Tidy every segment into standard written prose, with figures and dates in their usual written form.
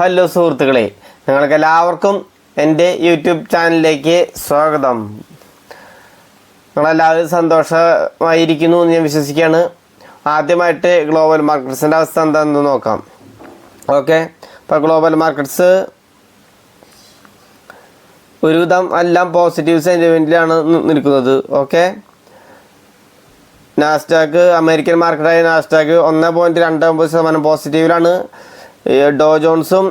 Hello സുഹൃത്തുക്കളെ, നിങ്ങൾക്ക് എല്ലാവർക്കും എൻ്റെ യൂട്യൂബ് ചാനലിലേക്ക് സ്വാഗതം. നിങ്ങളെല്ലാവരും സന്തോഷമായിരിക്കുന്നു എന്ന് ഞാൻ വിശ്വസിക്കുകയാണ്. ആദ്യമായിട്ട് ഗ്ലോബൽ മാർക്കറ്റ്സിൻ്റെ അവസ്ഥ എന്താണെന്ന് നോക്കാം. ഓക്കെ, ഇപ്പോൾ ഗ്ലോബൽ മാർക്കറ്റ്സ് ഒരുവിധം എല്ലാം പോസിറ്റീവ് സെൻറ്റിമെൻറ്റിലാണ് നിൽക്കുന്നത്. ഓക്കെ, നാസ്ഡാക്ക് അമേരിക്കൻ മാർക്കറ്റായ നാസ്ഡാക്ക് 1.29% പോസിറ്റീവിലാണ്. ഡോ ജോൺസും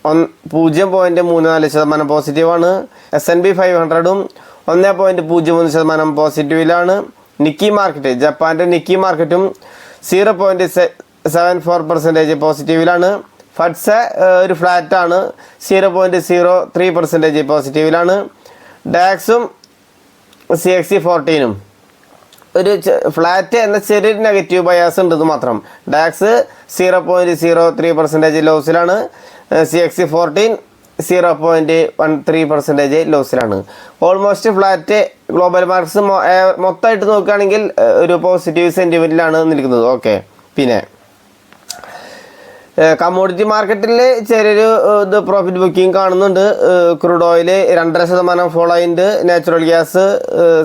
0.34% പോസിറ്റീവാണ്. S&P 500 1.03% പോസിറ്റീവിലാണ്. നിക്കി മാർക്കറ്റ്, ജപ്പാൻ്റെ നിക്കി മാർക്കറ്റും 0.74% പോസിറ്റീവിലാണ്. ഫഡ്സ് ഒരു ഫ്ലാറ്റാണ്, 0.03% പോസിറ്റീവിലാണ്. ഡാക്സും CAC 40 ഒരു ഫ്ലാറ്റ് എന്ന ചെറിയൊരു നെഗറ്റീവ് ബയാസ് ഉണ്ടെന്ന് മാത്രം. ഡാക്സ് 0.03% ലോസിലാണ്. CAC 40 0.13% ലോസിലാണ്. ഓൾമോസ്റ്റ് ഫ്ലാറ്റ് ഗ്ലോബൽ മാർക്കറ്റ്സ് മൊത്തമായിട്ട് നോക്കുകയാണെങ്കിൽ ഒരു പോസിറ്റീവ് സെൻറ്റിമെൻറ്റിലാണ് നിൽക്കുന്നത്. ഓക്കെ, പിന്നെ കമ്മോഡിറ്റി മാർക്കറ്റിൽ ചെറിയൊരു പ്രോഫിറ്റ് ബുക്കിംഗ് കാണുന്നുണ്ട്. ക്രൂഡ് ഓയിൽ 2.5% ഫോളോ ആയിട്ടുണ്ട്. നാച്ചുറൽ ഗ്യാസ്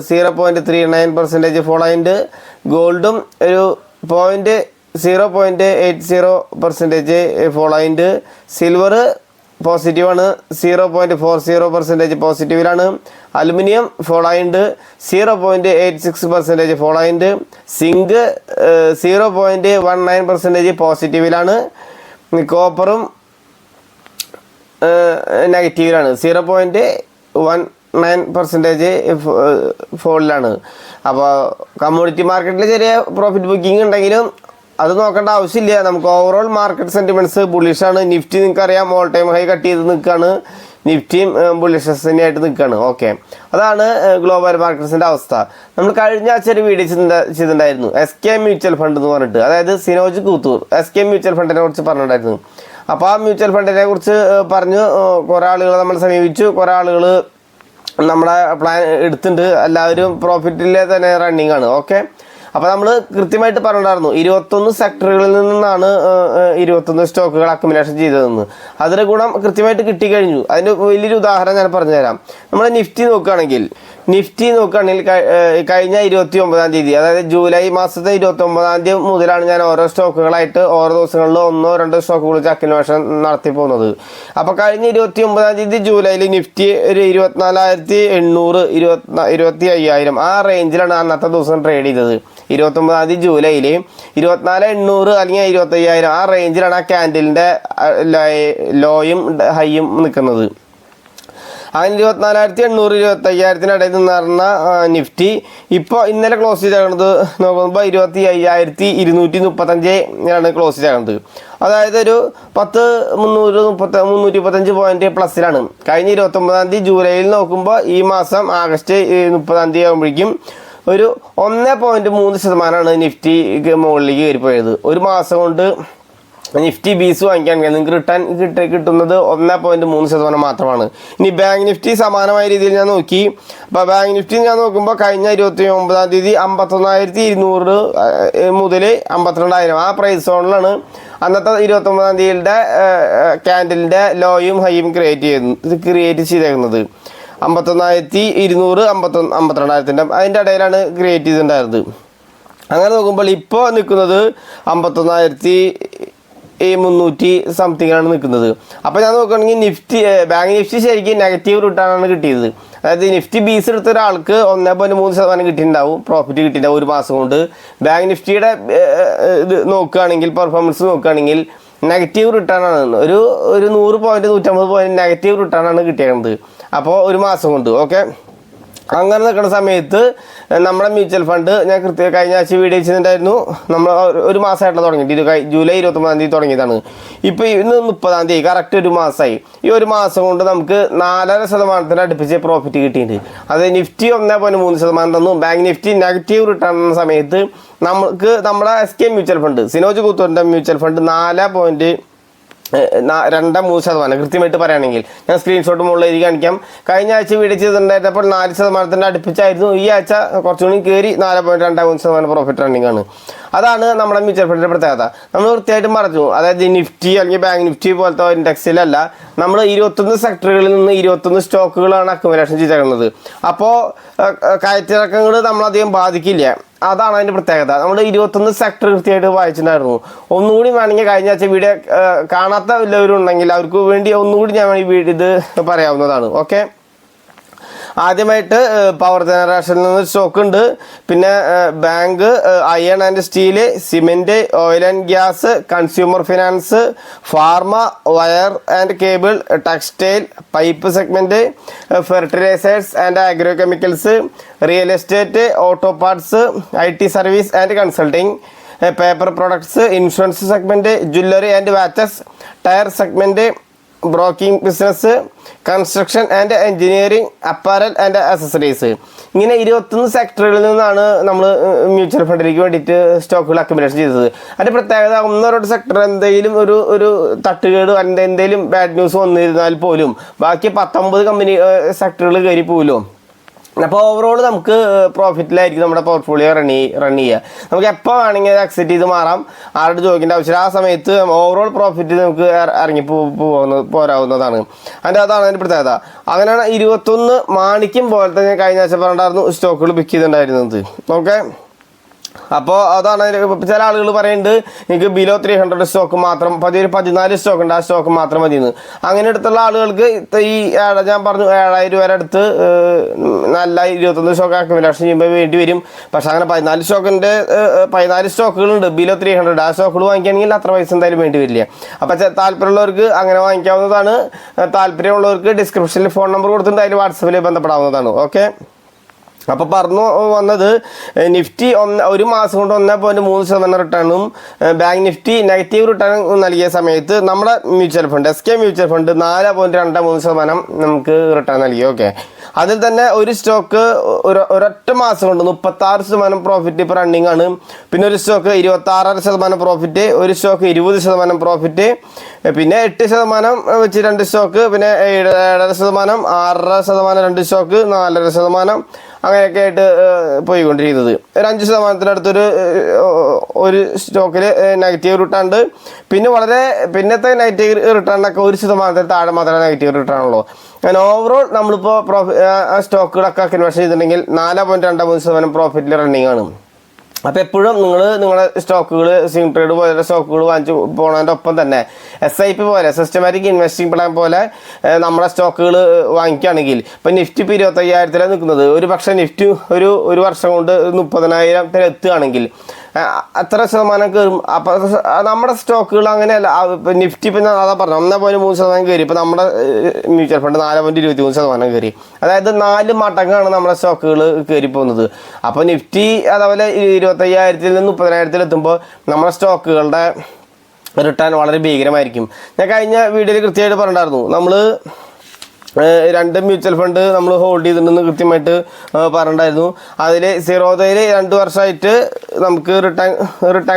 0.39% ഫോളോ ആയിട്ടുണ്ട്. ഗോൾഡും ഒരു 0.80% ഫോളോ ആയിട്ടുണ്ട്. സിൽവർ പോസിറ്റീവാണ്, 0.40% പോസിറ്റീവിലാണ്. അലുമിനിയം ഫോളോ ആയിട്ടുണ്ട്, 0.86% ഫോളോ ആയിട്ടുണ്ട്. സിങ്ക് 0.19% പോസിറ്റീവിലാണ്. കോപ്പറും നെഗറ്റീവിലാണ്, 0.19% ഫോളിലാണ്. അപ്പോൾ കമ്മോഡിറ്റി മാർക്കറ്റിൽ ചെറിയ പ്രോഫിറ്റ് ബുക്കിംഗ് ഉണ്ടെങ്കിലും അത് നോക്കേണ്ട ആവശ്യമില്ല. നമുക്ക് ഓവറോൾ മാർക്കറ്റ് സെൻറ്റിമെൻറ്റ്സ് ബുള്ളിഷാണ്. നിഫ്റ്റി നിങ്ങൾക്കറിയാം ഓൾ ടൈം ഹൈ കട്ട് ചെയ്ത് നിൽക്കുകയാണ്. നിഫ്റ്റിയും ബുള്ളിഷസ് തന്നെയായിട്ട് നിൽക്കുകയാണ്. ഓക്കെ, അതാണ് ഗ്ലോബൽ മാർക്കറ്റ്സിൻ്റെ അവസ്ഥ. നമ്മൾ കഴിഞ്ഞ ആഴ്ച ഒരു വീഡിയോ ചെയ്തിട്ടുണ്ടായിരുന്നു, SK മ്യൂച്വൽ ഫണ്ട് എന്ന് പറഞ്ഞിട്ട്. അതായത് സിനോജ് കൂത്തൂർ SK മ്യൂച്വൽ ഫണ്ടിനെ കുറിച്ച് പറഞ്ഞിട്ടുണ്ടായിരുന്നു. അപ്പോൾ ആ മ്യൂച്വൽ ഫണ്ടിനെ കുറിച്ച് പറഞ്ഞു. കുറേ ആളുകൾ നമ്മൾ സമീപിച്ചു, കുറേ ആളുകൾ നമ്മുടെ പ്ലാൻ എടുത്തിട്ടുണ്ട്. എല്ലാവരും പ്രോഫിറ്റിലെ തന്നെ റണ്ണിങ് ആണ്. ഓക്കെ, അപ്പോൾ നമ്മൾ കൃത്യമായിട്ട് പറഞ്ഞിട്ടുണ്ടായിരുന്നു 21 സെക്ടറുകളിൽ നിന്നാണ് 21 സ്റ്റോക്കുകൾ അക്യുമുലേഷൻ ചെയ്തതെന്ന്. അതിൻ്റെ ഗുണം കൃത്യമായിട്ട് കിട്ടിക്കഴിഞ്ഞു. അതിൻ്റെ വലിയൊരു ഉദാഹരണം ഞാൻ പറഞ്ഞുതരാം. നമ്മൾ നിഫ്റ്റി നോക്കുകയാണെങ്കിൽ കഴിഞ്ഞ 29-ാം തീയതി, അതായത് ജൂലൈ മാസത്തെ 29-ാം തീയതി മുതലാണ് ഞാൻ ഓരോ സ്റ്റോക്കുകളായിട്ട് ഓരോ ദിവസങ്ങളിൽ 1-2 സ്റ്റോക്കുകൾ വെച്ച് അക്യുമുലേഷൻ നടത്തി പോകുന്നത്. അപ്പോൾ കഴിഞ്ഞ 29-ാം തീയതി ജൂലൈയിൽ നിഫ്റ്റി ഒരു 24,800 25,000 ആ റേഞ്ചിലാണ് അന്നത്തെ ദിവസം ട്രേഡ് ചെയ്തത്. 29-ാം തീയതി ജൂലൈയിൽ 24,800 അല്ലെങ്കിൽ 25,000 ആ റേഞ്ചിലാണ് ആ ക്യാൻഡിലിൻ്റെ ലോയും ഹൈയും നിൽക്കുന്നത്. അങ്ങനെ 24,800 25,000 നിന്ന് പറഞ്ഞ നിഫ്റ്റി ഇപ്പോൾ ഇന്നലെ ക്ലോസ് ചെയ്തത് നോക്കുമ്പോൾ 25,235 ക്ലോസ് ചെയ്തത്. അതായത് ഒരു 335 പോയിന്റ് പ്ലസിലാണ്. കഴിഞ്ഞ 29-ാം തീയതി ജൂലൈയിൽ നോക്കുമ്പോൾ ഈ മാസം ആഗസ്റ്റ് 30-ാം തീയതി ആകുമ്പോഴേക്കും ഒരു 1.3% നിഫ്റ്റി മുകളിലേക്ക് കയറിപ്പോയത്. ഒരു മാസം കൊണ്ട് നിഫ്റ്റി ബീസ് വാങ്ങിക്കാൻ നിങ്ങൾക്ക് റിട്ടേൺ കിട്ടുന്നത് 1.3% മാത്രമാണ്. ഇനി ബാങ്ക് നിഫ്റ്റി സമാനമായ രീതിയിൽ ഞാൻ നോക്കി. അപ്പോൾ ബാങ്ക് നിഫ്റ്റി ഞാൻ നോക്കുമ്പോൾ കഴിഞ്ഞ 29-ാം തീയതി 51,200 മുതൽ 52,000 ആ പ്രൈസ് സോണിലാണ് അന്നത്തെ 29-ാം തീയതിയുടെ ക്യാൻഡലിൻ്റെ ലോയും ഹൈയും ക്രിയേറ്റ് ചെയ്തേക്കുന്നത്. 51,200 52,000 അതിൻ്റെ ഇടയിലാണ് ക്രിയേറ്റ് ചെയ്തിട്ടുണ്ടായിരുന്നത്. അങ്ങനെ നോക്കുമ്പോൾ ഇപ്പോൾ നിൽക്കുന്നത് 51,300 സംതിങ്ങിലാണ് നിൽക്കുന്നത്. അപ്പോൾ ഞാൻ നോക്കുകയാണെങ്കിൽ ബാങ്ക് നിഫ്റ്റി ശരിക്കും നെഗറ്റീവ് റിട്ടേണാണ് കിട്ടിയത്. അതായത് നിഫ്റ്റി ബീസ് എടുത്ത ഒരാൾക്ക് 1.3% കിട്ടിയിട്ടുണ്ടാവും, പ്രോഫിറ്റ് കിട്ടിയിട്ടുണ്ടാവും ഒരു മാസം കൊണ്ട്. ബാങ്ക് നിഫ്റ്റിയുടെ ഇത് നോക്കുകയാണെങ്കിൽ, പെർഫോമൻസ് നോക്കുകയാണെങ്കിൽ നെഗറ്റീവ് റിട്ടേൺ ആണ്. ഒരു 100 പോയിന്റ് 150 പോയിന്റ് നെഗറ്റീവ് റിട്ടേൺ ആണ് കിട്ടിയത് അപ്പോൾ ഒരു മാസം കൊണ്ട്. ഓക്കെ, അങ്ങനെ നിൽക്കുന്ന സമയത്ത് നമ്മുടെ മ്യൂച്വൽ ഫണ്ട് ഞാൻ കഴിഞ്ഞ ആഴ്ച വീഡിയോ ചെയ്തിട്ടുണ്ടായിരുന്നു. നമ്മൾ ഒരു മാസമായിട്ടുള്ള തുടങ്ങിയിട്ട് ജൂലൈ 29-ാം തീയതി തുടങ്ങിയതാണ്. ഇപ്പോൾ ഇന്ന് 30-ാം തീയതി കറക്റ്റ് ഒരു മാസമായി. ഈ ഒരു മാസം കൊണ്ട് നമുക്ക് 4.5% അടുപ്പിച്ച് പ്രോഫിറ്റ് കിട്ടിയിട്ടുണ്ട്. അത് നിഫ്റ്റി 1.3% തന്നു. ബാങ്ക് നിഫ്റ്റി നെഗറ്റീവ് റിട്ടേൺ എന്ന സമയത്ത് നമുക്ക് നമ്മുടെ SK മ്യൂച്വൽ ഫണ്ട്, സിനോജ് കൂത്തൂരിൻ്റെ മ്യൂച്വൽ ഫണ്ട് 4.3% 2-3% കൃത്യമായിട്ട് പറയുകയാണെങ്കിൽ ഞാൻ സ്ക്രീൻഷോട്ട് മുകളിൽ എഴുതി കാണിക്കാം. കഴിഞ്ഞ ആഴ്ച വീഡിയോ ചെയ്തിട്ടുണ്ടായിരുന്നപ്പോൾ 4% അടുപ്പിച്ചായിരുന്നു. ഈ ആഴ്ച കുറച്ചുകൂടി കയറി 4.23% പ്രോഫിറ്റ് റണ്ണിംഗ് ആണ്. അതാണ് നമ്മുടെ മ്യൂച്വൽ ഫണ്ടിൻ്റെ പ്രത്യേകത. നമ്മൾ വൃത്തിയായിട്ടും പറഞ്ഞു, അതായത് നിഫ്റ്റി അല്ലെങ്കിൽ ബാങ്ക് നിഫ്റ്റി പോലത്തെ ഇൻഡെക്സിലല്ല, നമ്മൾ 21 സെക്ടറുകളിൽ നിന്ന് 21 സ്റ്റോക്കുകളാണ് അക്യുമുലേഷൻ ചെയ്തേക്കുന്നത്. അപ്പോൾ കയറ്റിറക്കങ്ങൾ നമ്മളധികം ബാധിക്കില്ല. അതാണ് അതിൻ്റെ പ്രത്യേകത. നമ്മൾ 21 സെക്ടർ കൃത്യമായിട്ട് വായിച്ചിട്ടുണ്ടായിരുന്നു. ഒന്നുകൂടി വേണമെങ്കിൽ കഴിഞ്ഞ ആഴ്ച വീഡിയോ കാണാത്ത എല്ലാവരുണ്ടെങ്കിൽ അവർക്ക് വേണ്ടി ഒന്നുകൂടി ഞാൻ ഇത് പറയാവുന്നതാണ്. ഓക്കെ, ആദ്യമായിട്ട് പവർ ജനറേഷനിൽ നിന്ന് സ്റ്റോക്ക് ഉണ്ട്. പിന്നെ bank, iron and steel, cement, oil and gas, consumer finance, pharma, wire and cable, textile, pipe segment, fertilisers and agro chemicals, real estate, auto parts, IT service and consulting, paper products, insurance segment, jewellery and watches, tyre segment, broking business, construction and engineering, apparel and accessories. ഇങ്ങനെ 21 സെക്ടറുകളിൽ നിന്നാണ് നമ്മൾ mutual ഫണ്ടിലേക്ക് വേണ്ടിയിട്ട് സ്റ്റോക്കുകൾ accumulation ചെയ്തത്. അതിൻ്റെ പ്രത്യേകത, ഒന്നോ സെക്ടർ എന്തെങ്കിലും ഒരു തട്ടുകേട് എന്തെങ്കിലും ബാഡ് ന്യൂസ് വന്നിരുന്നാൽ പോലും ബാക്കി 19 കമ്പനി സെക്ടറുകൾ കയറി പോലും. അപ്പോൾ ഓവറോൾ നമുക്ക് പ്രോഫിറ്റിലായിരിക്കും നമ്മുടെ പോർട്ട്ഫോളിയോ റൺ ചെയ്യുക. നമുക്ക് എപ്പോൾ വേണമെങ്കിൽ അത് അക്സെപ്റ്റ് ചെയ്ത് മാറാം, ആരോട് ചോദിക്കേണ്ട ആവശ്യമില്ല. ആ സമയത്ത് ഓവറോൾ പ്രോഫിറ്റ് നമുക്ക് ഇറങ്ങി പോരാവുന്നതാണ്. അതാണ് അതിൻ്റെ പ്രത്യേകത. അങ്ങനെയാണ് 21 മാണിക്യം പോലത്തെ ഞാൻ കഴിഞ്ഞ ആഴ്ച പറഞ്ഞിട്ടായിരുന്നു സ്റ്റോക്കുകൾ പിക്ക് ചെയ്തിട്ടുണ്ടായിരുന്നത്. ഓക്കെ, അപ്പോൾ അതാണ്. ചില ആളുകൾ പറയുന്നുണ്ട് എനിക്ക് ബിലോ 300 സ്റ്റോക്ക് മാത്രം 14 സ്റ്റോക്ക് ഉണ്ട്, ആ സ്റ്റോക്ക് മാത്രം മതിയെന്ന്. അങ്ങനെ എടുത്തുള്ള ആളുകൾക്ക് ഈ ഞാൻ പറഞ്ഞു 7000 വരെ അടുത്ത് നല്ല 21 സ്റ്റോക്ക് അക്യുമുലേഷൻ ചെയ്യുമ്പോൾ വേണ്ടി വരും. പക്ഷെ അങ്ങനെ 14 സ്റ്റോക്കുകളുണ്ട് ബിലോ 300. ആ സ്റ്റോക്കുകൾ വാങ്ങിക്കുകയാണെങ്കിൽ അത്ര പൈസ എന്തായാലും വേണ്ടി വരില്ല. അപ്പോൾ താല്പര്യമുള്ളവർക്ക് അങ്ങനെ വാങ്ങിക്കാവുന്നതാണ്. താല്പര്യമുള്ളവർക്ക് ഡിസ്ക്രിപ്ഷനിൽ ഫോൺ നമ്പർ കൊടുത്തിട്ടുണ്ട്, അതിൽ വാട്സപ്പിൽ ബന്ധപ്പെടാവുന്നതാണ്. ഓക്കെ, അപ്പോൾ പറഞ്ഞു വന്നത് നിഫ്റ്റി ഒരു മാസം കൊണ്ട് 1.3% റിട്ടേണും ബാങ്ക് നിഫ്റ്റി നെഗറ്റീവ് റിട്ടേൺ നൽകിയ സമയത്ത് നമ്മുടെ mutual fund SK mutual fund 4.23% നമുക്ക് റിട്ടേൺ നൽകി. ഓക്കെ, അതിൽ തന്നെ ഒരു സ്റ്റോക്ക് ഒരൊറ്റ മാസം കൊണ്ട് 36% പ്രോഫിറ്റ് ഇപ്പോൾ റണ്ണിങ് ആണ്. പിന്നെ ഒരു സ്റ്റോക്ക് 26% പ്രോഫിറ്റ്, ഒരു സ്റ്റോക്ക് 20% പ്രോഫിറ്റ്, പിന്നെ 8% വെച്ച് 2 സ്റ്റോക്ക്, പിന്നെ 7.5%, 6.5% 2 സ്റ്റോക്ക്, 4.5%, അങ്ങനെയൊക്കെ ആയിട്ട് പോയിക്കൊണ്ടിരിക്കുന്നത്. ഒരു 5%-അടുത്തൊരു ഒരു സ്റ്റോക്കിൽ നെഗറ്റീവ് റിട്ടേൺ ഉണ്ട്. പിന്നെ പിന്നത്തെ നെഗറ്റീവ് റിട്ടേണിനൊക്കെ 1% താഴെ മാത്രമേ നെഗറ്റീവ് റിട്ടേൺ ഉള്ളൂ. അങ്ങനെ ഓവറോൾ നമ്മളിപ്പോൾ സ്റ്റോക്കുകളൊക്കെ കൺവേർഷൻ ചെയ്തിട്ടുണ്ടെങ്കിൽ 4.23% പ്രോഫിറ്റിൽ റണ്ണിങ് ആണ്. അപ്പോൾ എപ്പോഴും നിങ്ങളുടെ സ്റ്റോക്കുകൾ സ്വിംഗ് ട്രേഡ് പോലുള്ള സ്റ്റോക്കുകൾ വാങ്ങിച്ച് പോകുന്നതിൻ്റെ ഒപ്പം തന്നെ SIP പോലെ സിസ്റ്റമാറ്റിക് ഇൻവെസ്റ്റിംഗ് പ്ലാൻ പോലെ നമ്മുടെ സ്റ്റോക്കുകൾ വാങ്ങിക്കുകയാണെങ്കിൽ ഇപ്പോൾ നിഫ്റ്റി ഇപ്പോൾ 25,000 നിൽക്കുന്നത്, ഒരു പക്ഷേ നിഫ്റ്റി ഒരു വർഷം കൊണ്ട് 30,000 എത്തുകയാണെങ്കിൽ അത്ര ശതമാനം കയറും. അപ്പോൾ നമ്മുടെ സ്റ്റോക്കുകൾ അങ്ങനെയല്ല. നിഫ്റ്റി ഇപ്പം അതാ പറഞ്ഞു 1.3% കയറി. ഇപ്പോൾ നമ്മുടെ മ്യൂച്വൽ ഫണ്ട് 4.23% കയറി. അതായത് 4 മടങ്ങാണ് നമ്മുടെ സ്റ്റോക്കുകൾ കയറി പോകുന്നത്. അപ്പോൾ നിഫ്റ്റി അതേപോലെ 25,000 നിന്ന് 30,000 എത്തുമ്പോൾ നമ്മുടെ സ്റ്റോക്കുകളുടെ റിട്ടേൺ വളരെ ഭീകരമായിരിക്കും. ഞാൻ കഴിഞ്ഞ വീഡിയോയിൽ കൃത്യമായിട്ട് പറഞ്ഞിട്ടുണ്ടായിരുന്നു, നമ്മൾ 2 മ്യൂച്വൽ ഫണ്ട് നമ്മൾ ഹോൾഡ് ചെയ്തിട്ടുണ്ടെന്ന് കൃത്യമായിട്ട് പറഞ്ഞിട്ടുണ്ടായിരുന്നു. അതിൽ സീറോദയിൽ 2 വർഷമായിട്ട് നമുക്ക് റിട്ടേൺ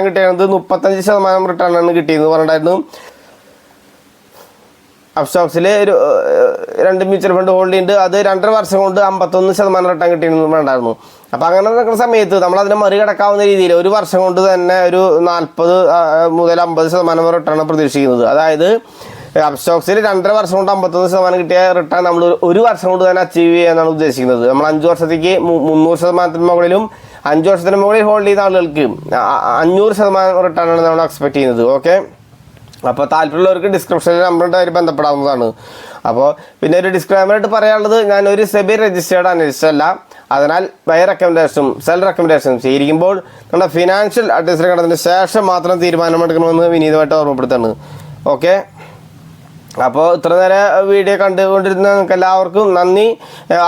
കിട്ടിയത് 35% റിട്ടേണാണ് കിട്ടിയെന്ന് പറഞ്ഞിട്ടുണ്ടായിരുന്നു. അപ്സ്റ്റോക്സിൽ 2 മ്യൂച്വൽ ഫണ്ട് ഹോൾഡ് ചെയ്യുന്നുണ്ട്, അത് 2.5 വർഷം കൊണ്ട് 51% റിട്ടേൺ കിട്ടിയെന്ന് പറഞ്ഞിട്ടുണ്ടായിരുന്നു. അപ്പോൾ അങ്ങനെ നടക്കുന്ന സമയത്ത് നമ്മളതിനെ മറികടക്കാവുന്ന രീതിയിൽ ഒരു വർഷം കൊണ്ട് തന്നെ ഒരു 40 മുതൽ 50% റിട്ടേൺ പ്രതീക്ഷിക്കുന്നത്. അതായത് അപ്സ്റ്റോക്സിൽ 2.5 വർഷം കൊണ്ട് 51% കിട്ടിയ റിട്ടേൺ നമ്മൾ ഒരു വർഷം കൊണ്ട് തന്നെ അച്ചീവ് ചെയ്യാനാണ് ഉദ്ദേശിക്കുന്നത്. നമ്മൾ 5 വർഷത്തേക്ക് 300% മുകളിലും 5 വർഷത്തിന് മുകളിൽ ഹോൾഡ് ചെയ്യുന്ന ആളുകൾക്ക് 500% റിട്ടേണാണ് നമ്മൾ എക്സ്പെക്ട് ചെയ്യുന്നത്. ഓക്കെ, അപ്പോൾ താല്പര്യമുള്ളവർക്ക് ഡിസ്ക്രിപ്ഷനിൽ നമ്പറുമായിട്ട് ബന്ധപ്പെടാവുന്നതാണ്. അപ്പോൾ പിന്നെ ഒരു ഡിസ്ക്ലൈമറായിട്ട് പറയാനുള്ളത്, ഞാനൊരു സെബി രജിസ്റ്റേർഡ് അനലിസ്റ്റ് അല്ല. അതിനാൽ ബൈ റെക്കമെൻഡേഷനും സെൽ റെക്കമെൻഡേഷനും സ്വീകരിക്കുമ്പോൾ നമ്മുടെ ഫിനാൻഷ്യൽ അഡ്വൈസറി കണ്ടതിന് ശേഷം മാത്രം തീരുമാനമെടുക്കണമെന്ന് വിനീതമായിട്ട് ഓർമ്മപ്പെടുത്താണ്. ഓക്കെ. അപ്പോൾ ഇത്ര നേരം വീഡിയോ കണ്ടുകൊണ്ടിരുന്ന നിങ്ങൾക്ക് എല്ലാവർക്കും നന്ദി.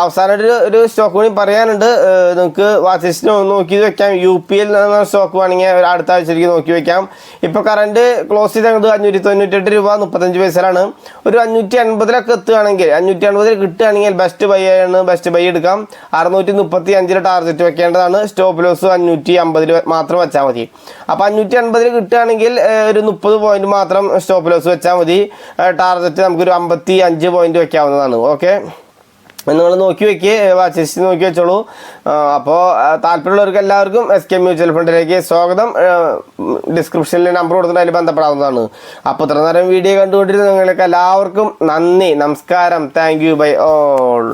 അവസാനം ഒരു സ്റ്റോക്ക് കൂടി പറയാനുണ്ട്. നിങ്ങൾക്ക് വാച്ച് ലിസ്റ്റ് നോക്കി വെക്കാം. UPL സ്റ്റോക്ക് വേണമെങ്കിൽ അടുത്ത ആഴ്ചയിലേക്ക് നോക്കി വെക്കാം. ഇപ്പോൾ കറണ്ട് ക്ലോസ് ചെയ്തത് 598 രൂപ 35 പൈസയിലാണ്. ഒരു 580 എത്തുകയാണെങ്കിൽ 580 കിട്ടുകയാണെങ്കിൽ ബെസ്റ്റ് ബൈ ആണ്. ബെസ്റ്റ് ബൈ എടുക്കാം. 635 ടാർഗറ്റ് വെക്കേണ്ടതാണ്. സ്റ്റോപ്പ് ലോസ് 550 മാത്രം വെച്ചാൽ മതി. അപ്പോൾ 580 കിട്ടുകയാണെങ്കിൽ ഒരു 30 പോയിന്റ് മാത്രം സ്റ്റോപ്പ് ലോസ് വെച്ചാൽ മതി. ടാർഗറ്റ് നമുക്കൊരു 55 പോയിന്റ് വെക്കാവുന്നതാണ്. ഓക്കെ, നിങ്ങൾ നോക്കി വെക്കുക, വാച്ച് ലിസ്റ്റ് നോക്കി വെച്ചോളൂ. അപ്പോൾ താല്പര്യമുള്ളവർക്ക് എല്ലാവർക്കും SK മ്യൂച്വൽ ഫണ്ടിലേക്ക് സ്വാഗതം. ഡിസ്ക്രിപ്ഷനിൽ നമ്പർ കൊടുത്തിട്ട് അതിൽ ബന്ധപ്പെടാവുന്നതാണ്. അപ്പോൾ ഇത്ര നേരം വീഡിയോ കണ്ടുകൊണ്ടിരുന്ന നിങ്ങൾക്ക് എല്ലാവർക്കും നന്ദി, നമസ്കാരം. Thank you bye all.